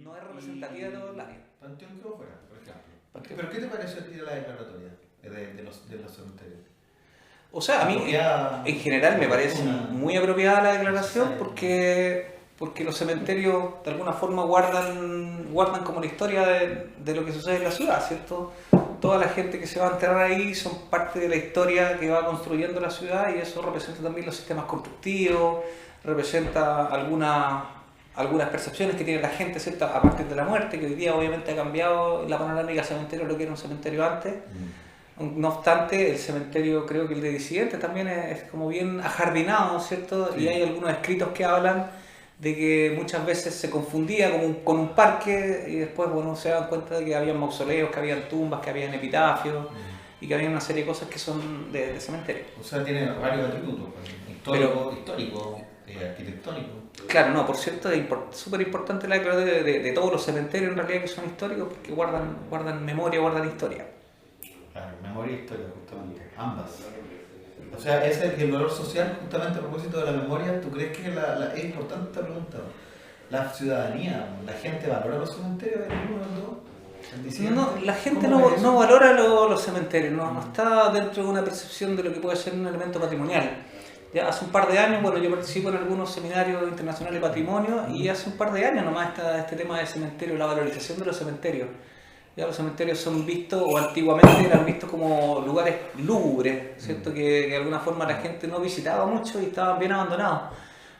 no es representativa de todo el área. Panteón quedó fuera, por ejemplo. Panteón. ¿Pero qué te pareció a ti de la declaratoria de los cementerios? O sea, a mí en general me parece muy apropiada la declaración porque los cementerios de alguna forma guardan como la historia de lo que sucede en la ciudad, ¿cierto? Toda la gente que se va a enterrar ahí son parte de la historia que va construyendo la ciudad y eso representa también los sistemas constructivos, representa algunas percepciones que tiene la gente, ¿cierto? A partir de la muerte, que hoy día obviamente ha cambiado la panorámica del cementerio, lo que era un cementerio antes. No obstante, el cementerio, creo que el de Disidentes también es como bien ajardinado, ¿cierto? Sí. Y hay algunos escritos que hablan de que muchas veces se confundía con un parque y después, bueno, se dan cuenta de que había mausoleos, que habían tumbas, que habían epitafios y que había una serie de cosas que son de cementerio. O sea, tiene varios atributos, histórico, arquitectónico. Claro, no, por cierto, es súper importante la declaración de todos los cementerios en realidad que son históricos porque guardan memoria, guardan historia. Claro, memoria y historia, justamente, ambas. O sea, ese es el valor social, justamente a propósito de la memoria. ¿Tú crees que es importante esta pregunta? La ciudadanía, la gente valora los cementerios en el 1 y el 2. No, la gente no valora los cementerios, no está dentro de una percepción de lo que puede ser un elemento patrimonial. Ya hace un par de años, bueno, yo participo en algunos seminarios internacionales de patrimonio y hace un par de años nomás está este tema del cementerio, la valorización de los cementerios. Ya los cementerios son vistos, o antiguamente eran vistos como lugares lúgubres, ¿cierto? Que de alguna forma la gente no visitaba mucho y estaban bien abandonados.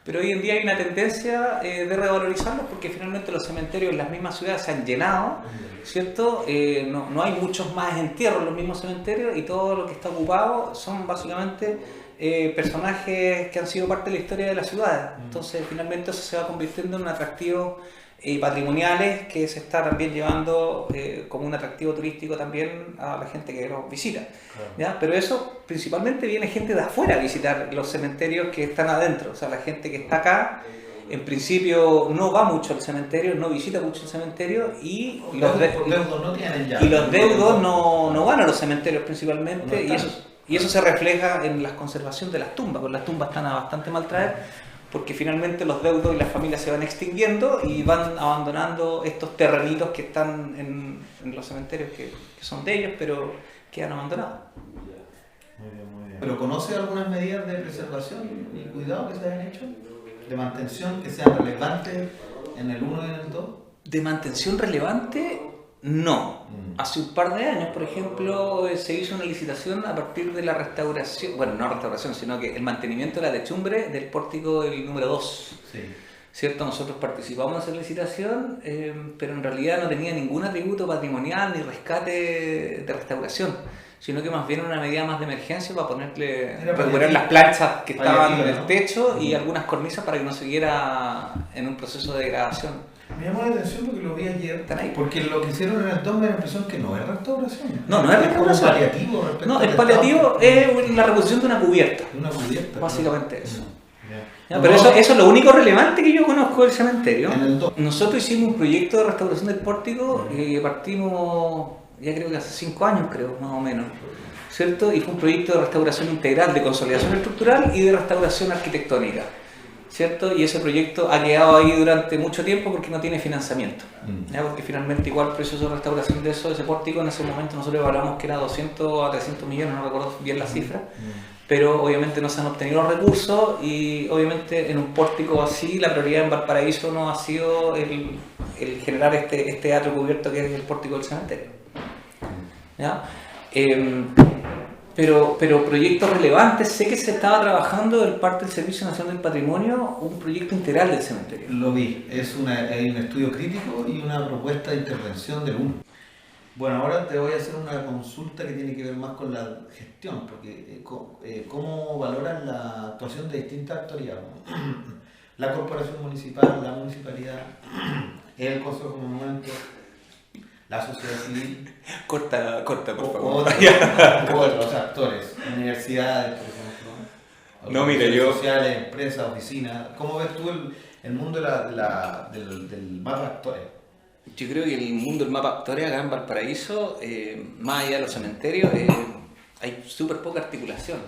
Pero hoy en día hay una tendencia de revalorizarlos porque finalmente los cementerios en las mismas ciudades se han llenado, ¿cierto? No hay muchos más entierros en los mismos cementerios y todo lo que está ocupado son básicamente personajes que han sido parte de la historia de la ciudad. Entonces finalmente eso se va convirtiendo en un atractivo patrimoniales que se está también llevando como un atractivo turístico también a la gente que los visita. Claro. ¿Ya? Pero eso principalmente viene gente de afuera a visitar los cementerios que están adentro. O sea, la gente que está acá en principio no va mucho al cementerio, no visita mucho el cementerio y los deudos no van a los cementerios principalmente y eso se refleja en la conservación de las tumbas, porque las tumbas están a bastante mal traer. Porque finalmente los deudos y las familias se van extinguiendo y van abandonando estos terrenitos que están en los cementerios que son de ellos, pero quedan abandonados. Muy bien. ¿Pero conoce algunas medidas de preservación y cuidado que se hayan hecho? ¿De mantención que sean relevantes en el 1 y en el 2? ¿De mantención relevante? No. Hace un par de años, por ejemplo, se hizo una licitación a partir de la restauración, bueno, no restauración, sino que el mantenimiento de la techumbre del pórtico del número 2. Sí. ¿Cierto? Nosotros participamos en esa licitación, pero en realidad no tenía ningún atributo patrimonial ni rescate de restauración, sino que más bien una medida más de emergencia para recuperar las planchas que estaban en el techo y algunas cornisas para que no siguiera en un proceso de degradación. Me llamó la atención porque lo vi ayer, porque lo que hicieron en el 2 me da la impresión que no es restauración. No es restauración. Es paliativo respecto No, el paliativo es la reposición de una cubierta. De una cubierta. Básicamente eso. Ya, pero eso es lo único relevante que yo conozco del cementerio. Nosotros hicimos un proyecto de restauración del pórtico que partimos, ya creo que hace 5 años, más o menos. ¿Cierto? Y fue un proyecto de restauración integral, de consolidación estructural y de restauración arquitectónica. ¿Cierto? Y ese proyecto ha quedado ahí durante mucho tiempo porque no tiene financiamiento. ¿Ya? Porque finalmente igual el proceso de restauración de ese pórtico en ese momento nosotros evaluamos que era 200 a 300 millones, no recuerdo bien la cifra, pero obviamente no se han obtenido los recursos y obviamente en un pórtico así la prioridad en Valparaíso no ha sido el generar este atrio cubierto que es el pórtico del cementerio. ¿Ya? Pero proyectos relevantes, sé que se estaba trabajando en parte del Servicio Nacional del Patrimonio, un proyecto integral del cementerio. Lo vi, es un estudio crítico y una propuesta de intervención del UN. Bueno, ahora te voy a hacer una consulta que tiene que ver más con la gestión, porque ¿cómo valoran la actuación de distintas autoridades? La corporación municipal, la municipalidad, el Consejo de Monumentos, la sociedad civil. Corta, por favor. Otros actores, universidades, por ejemplo. No, mire, yo. Sociales, empresas, oficinas. ¿Cómo ves tú el mundo del mapa de actores? Yo creo que el mundo del mapa de actores acá en Valparaíso, más allá de los cementerios, hay súper poca articulación.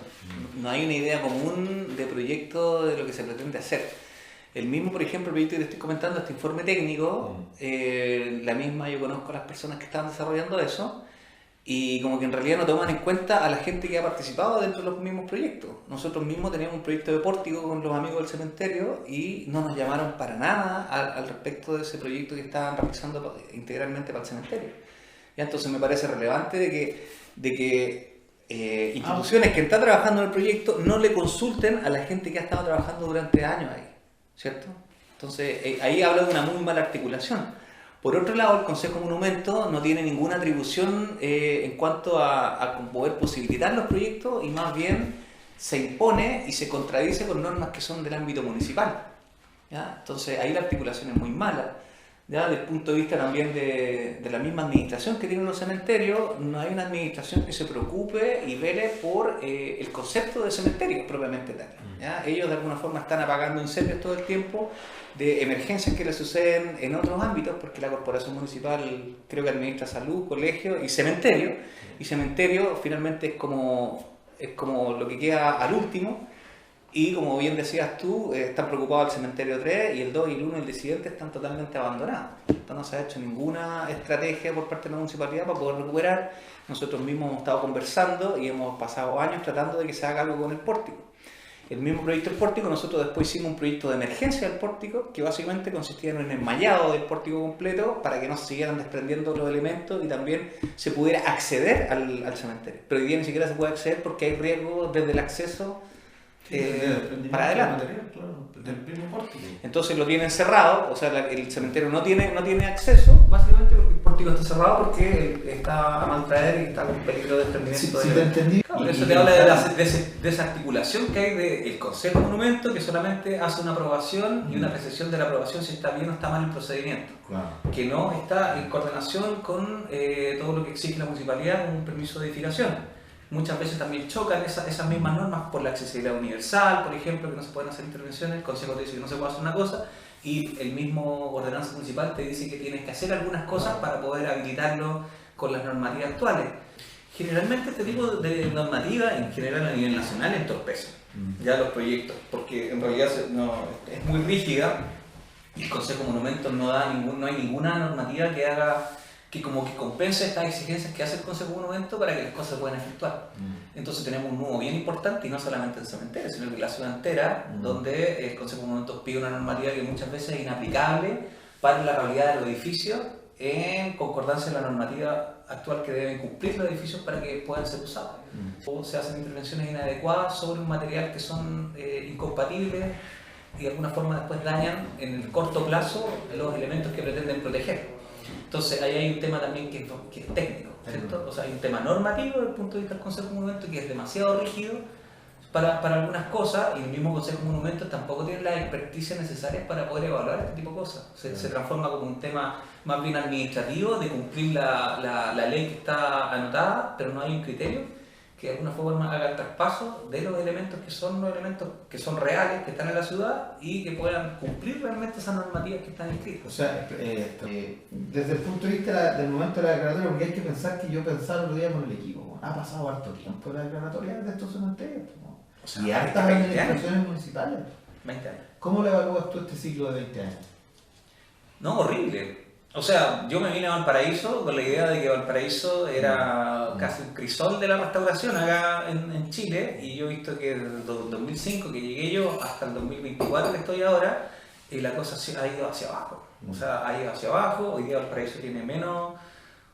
No hay una idea común de proyecto de lo que se pretende hacer. El mismo, por ejemplo, el proyecto que te estoy comentando, este informe técnico, la misma yo conozco a las personas que estaban desarrollando eso y como que en realidad no toman en cuenta a la gente que ha participado dentro de los mismos proyectos. Nosotros mismos teníamos un proyecto de pórtico con los amigos del cementerio y no nos llamaron para nada al respecto de ese proyecto que estaban realizando integralmente para el cementerio. Y entonces me parece relevante de que instituciones que están trabajando en el proyecto no le consulten a la gente que ha estado trabajando durante años ahí, ¿cierto? Entonces ahí habla de una muy mala articulación. Por otro lado, el Consejo Monumento no tiene ninguna atribución en cuanto a poder posibilitar los proyectos y más bien se impone y se contradice con normas que son del ámbito municipal, ¿ya? Entonces ahí la articulación es muy mala. Ya, desde el punto de vista también de la misma administración que tienen los cementerios, no hay una administración que se preocupe y vele por el concepto de cementerio propiamente tal. ¿Ya? Ellos de alguna forma están apagando incendios todo el tiempo de emergencias que les suceden en otros ámbitos, porque la corporación municipal creo que administra salud, colegio y cementerio finalmente es como lo que queda al último. Y como bien decías tú, están preocupados el cementerio 3 y el 2 y el 1 y el siguiente están totalmente abandonados. Entonces no se ha hecho ninguna estrategia por parte de la municipalidad para poder recuperar. Nosotros mismos hemos estado conversando y hemos pasado años tratando de que se haga algo con el pórtico. El mismo proyecto del pórtico, nosotros después hicimos un proyecto de emergencia del pórtico que básicamente consistía en un enmallado del pórtico completo para que no se siguieran desprendiendo los elementos y también se pudiera acceder al cementerio. Pero hoy día ni siquiera se puede acceder porque hay riesgo desde el acceso para adelante. Entonces lo tienen cerrado, o sea, el cementerio no tiene acceso, básicamente porque el pórtico está cerrado porque está a mal traer y está con peligro de desprendimiento. Sí, te entendí. Claro, eso te habla de la desarticulación que hay del Consejo Monumento, que solamente hace una aprobación y una apreciación de la aprobación si está bien o está mal el procedimiento. Claro. Que no está en coordinación con todo lo que exige la municipalidad con un permiso de edificación. Muchas veces también chocan esas mismas normas por la accesibilidad universal, por ejemplo, que no se pueden hacer intervenciones, el Consejo te dice que no se puede hacer una cosa y el mismo ordenanza municipal te dice que tienes que hacer algunas cosas para poder habilitarlo con las normativas actuales. Generalmente este tipo de normativa, en general a nivel nacional, entorpece ya los proyectos, porque en realidad es muy rígida y el Consejo Monumento no hay ninguna normativa que como que compense estas exigencias que hace el Consejo Monumento para que las cosas se puedan efectuar. Entonces tenemos un nudo bien importante y no solamente en cementerio, sino que en la ciudad entera, donde el Consejo Monumento pide una normativa que muchas veces es inaplicable para la realidad de los edificios en concordancia con la normativa actual que deben cumplir los edificios para que puedan ser usados. O se hacen intervenciones inadecuadas sobre un material que son incompatibles y de alguna forma después dañan en el corto plazo los elementos que pretenden proteger. Entonces ahí hay un tema también que es técnico, ¿cierto? O sea, hay un tema normativo desde el punto de vista del Consejo Monumento que es demasiado rígido para algunas cosas y el mismo Consejo Monumento tampoco tiene las experticias necesarias para poder evaluar este tipo de cosas. Se transforma como un tema más bien administrativo de cumplir la ley que está anotada, pero no hay un criterio que de alguna forma haga el traspaso de los elementos que son reales, que están en la ciudad y que puedan cumplir realmente esas normativas que están escritas. O sea, desde el punto de vista del momento de la declaratoria, porque hay que pensar que yo pensaba el otro día con el equipo, ¿no? Ha pasado harto tiempo la declaratoria de estos cementerios, ¿no? O sea, y hartas administraciones municipales. 20 años. ¿Cómo le evalúas tú este ciclo de 20 años? No, horrible. O sea, yo me vine a Valparaíso con la idea de que Valparaíso era casi un crisol de la restauración acá en Chile y yo he visto que desde el 2005 que llegué yo hasta el 2024 que estoy ahora, la cosa ha ido hacia abajo. O sea, ha ido hacia abajo, hoy día Valparaíso tiene menos...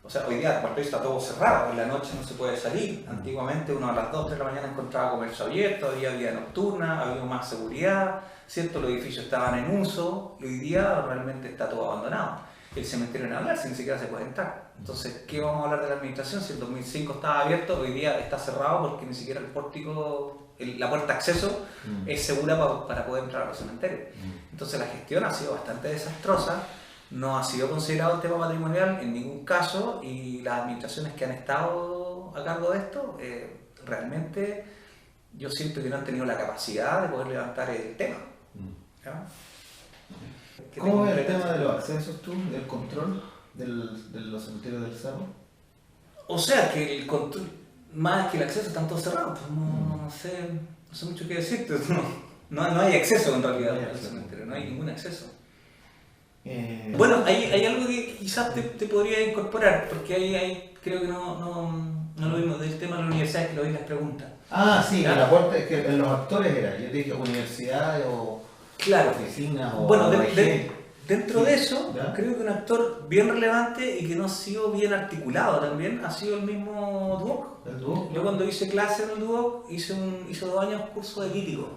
O sea, hoy día Valparaíso está todo cerrado, en la noche no se puede salir. Antiguamente uno a las 2, 3 de la mañana encontraba comercio abierto, había vida nocturna, había más seguridad, ¿cierto? Los edificios estaban en uso y hoy día realmente está todo abandonado. El cementerio en hablar, si ni siquiera se puede entrar. Entonces, ¿qué vamos a hablar de la administración? Si el 2005 estaba abierto, hoy día está cerrado porque ni siquiera el pórtico, la puerta de acceso es segura para poder entrar a los cementerios. Entonces la gestión ha sido bastante desastrosa, no ha sido considerado el tema patrimonial en ningún caso y las administraciones que han estado a cargo de esto, realmente yo siento que no han tenido la capacidad de poder levantar el tema. ¿Ya? ¿Cómo ves el tema de los accesos tú, del control de los cementerios del cerro? O sea, que el control, más que el acceso, están todos cerrados. No sé mucho qué decirte. No hay acceso en realidad al cementerio. no hay ningún acceso. Bueno, hay algo que quizás te podría incorporar, porque ahí creo que no lo vimos del tema de la universidad, que lo vi en las preguntas. Sí, el aporte es que en los actores era, yo te dije universidades o claro, oficinas o bueno, dentro de eso, ¿ya? creo que un actor bien relevante y que no ha sido bien articulado también, ha sido el mismo Duoc. ¿El Duoc? Yo cuando hice clase en el Duoc, hice 2 años curso de lírico.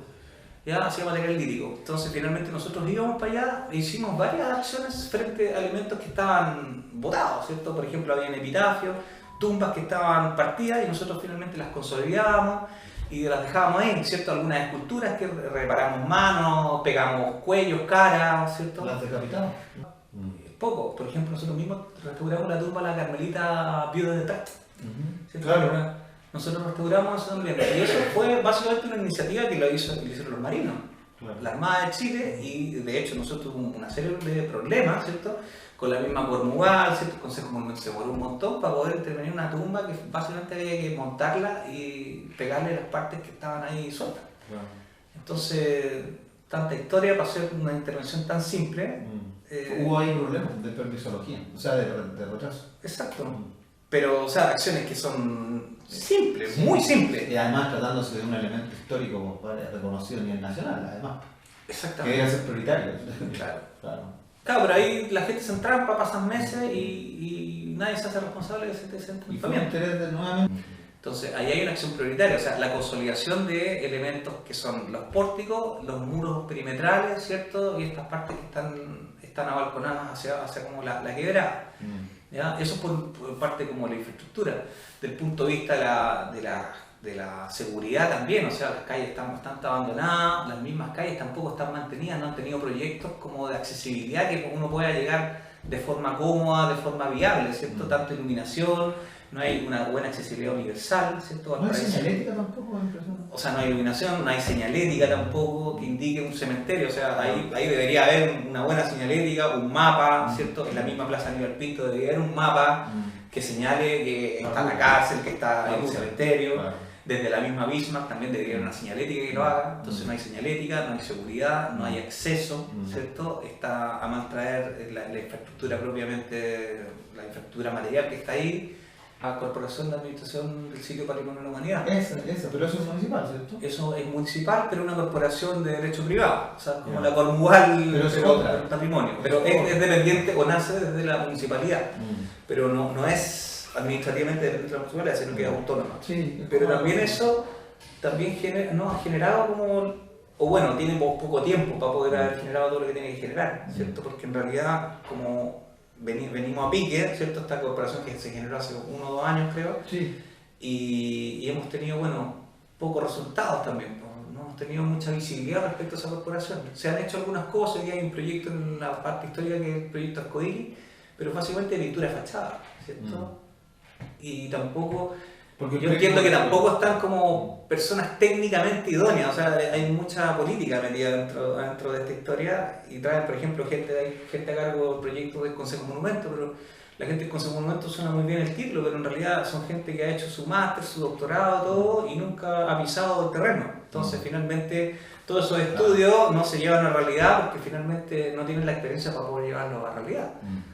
Ya hacía material lírico. Entonces finalmente nosotros íbamos para allá e hicimos varias acciones frente a elementos que estaban botados, ¿cierto? Por ejemplo, había epitafios, tumbas que estaban partidas y nosotros finalmente las consolidábamos y las dejábamos ahí, ¿cierto? Algunas esculturas que reparamos manos, pegamos cuellos, caras, ¿cierto? ¿Las decapitamos? Poco. Por ejemplo, nosotros mismos restauramos la tumba de la Carmelita Viuda de Prat. Claro. Nosotros restauramos eso también. Y eso fue básicamente una iniciativa que lo hicieron los marinos, Claro. la Armada de Chile, y de hecho nosotros tuvimos una serie de problemas, ¿cierto? Con la misma Cormugal, ¿cierto? El Consejo Monumental se demoró un montón para poder intervenir en una tumba que básicamente había que montarla y pegarle las partes que estaban ahí sueltas. Claro. Entonces, tanta historia para hacer una intervención tan simple. Hubo ahí problemas de permisología, o sea, de retraso. Exacto. Pero, o sea, acciones que son simples, muy simples. Y además tratándose de un elemento histórico reconocido a nivel nacional, además. Que Exactamente. debe ser prioritario. Claro, pero ahí la gente se entrampa, pasan meses y nadie se hace responsable de ese Y fue un entrampamiento. interés de nuevamente. Entonces, ahí hay una acción prioritaria, o sea, la consolidación de elementos que son los pórticos, los muros perimetrales, ¿cierto? Y estas partes que están abalconadas hacia como la quebrada. ¿Ya? Eso por parte como la infraestructura. Del punto de vista de la seguridad también, o sea, las calles están bastante abandonadas, las mismas calles tampoco están mantenidas, no han tenido proyectos como de accesibilidad que uno pueda llegar de forma cómoda, de forma viable, ¿cierto? Tanto iluminación, no hay una buena accesibilidad universal, ¿cierto? No hay señalética tampoco, me impresiona. O sea, no hay iluminación, no hay señalética tampoco que indique un cementerio, o sea, ahí debería haber una buena señalética, un mapa, ¿cierto? En la misma Plaza Aníbal Pinto debería haber un mapa que señale que está la cárcel, que está el cementerio. Claro. Desde la misma Bismarck también debería haber una señalética que lo haga, entonces no hay señalética, no hay seguridad, no hay acceso, ¿cierto? Está a mal traer la infraestructura propiamente, la infraestructura material que está ahí, a Corporación de Administración del Sitio Patrimonio de la Humanidad. Esa, pero eso es municipal, ¿cierto? Eso es municipal, pero una corporación de derecho privado, o sea, como la Cormugal Pero es del otra. patrimonio, pero es dependiente o nace desde la municipalidad, pero no es administrativamente dependiente de la municipalidad, sino que es autónoma. Sí, Pero también eso también ha generado como, o bueno, tiene poco tiempo para poder haber generado todo lo que tiene que generar, ¿cierto? Porque en realidad, como venimos a pique, ¿cierto? Esta corporación que se generó hace 1 o 2 años, creo, Sí. y hemos tenido, bueno, pocos resultados también, no hemos tenido mucha visibilidad respecto a esa corporación. Se han hecho algunas cosas, y hay un proyecto en la parte histórica que es el proyecto Arcoíris, pero básicamente de pintura de fachada, ¿cierto? Y tampoco, Porque yo entiendo que tampoco están como personas técnicamente idóneas, o sea, hay mucha política metida dentro de esta historia y traen, por ejemplo, gente a cargo del proyecto del Consejo Monumento, pero la gente del Consejo Monumento suena muy bien el título, pero en realidad son gente que ha hecho su máster, su doctorado, todo, y nunca ha pisado el terreno. Entonces, finalmente, todos esos estudios no se llevan a realidad porque finalmente no tienen la experiencia para poder llevarlo a realidad.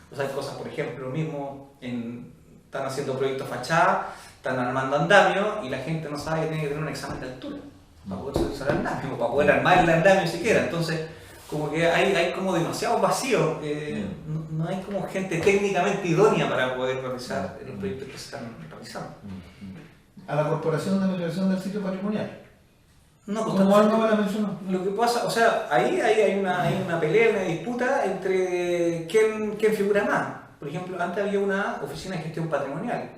O sea, hay cosas, por ejemplo, mismo están haciendo proyectos fachada, están armando andamio y la gente no sabe que tiene que tener un examen de altura para poder usar el andamio, para poder armar el andamio siquiera. Entonces, como que hay como demasiado vacío, no hay como gente técnicamente idónea para poder realizar los proyectos que se están realizando. A la Corporación de Administración del Sitio Patrimonial. No, ¿Cómo algo me la mencionó? Lo que pasa, o sea, ahí hay una pelea, una disputa entre quién figura más. Por ejemplo, antes había una oficina de gestión patrimonial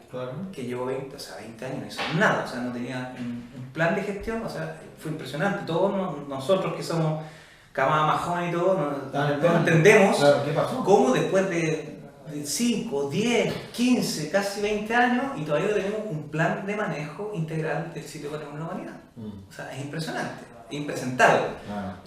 que llevó 20 años y no hizo nada, o sea, no tenía un plan de gestión, o sea, fue impresionante. Todos nosotros que somos camada más joven y todo, no entendemos cómo después de 5, 10, 15, casi 20 años y todavía tenemos un plan de manejo integral del sitio Patrimonio de la Humanidad. O sea, es impresionante, impresentable.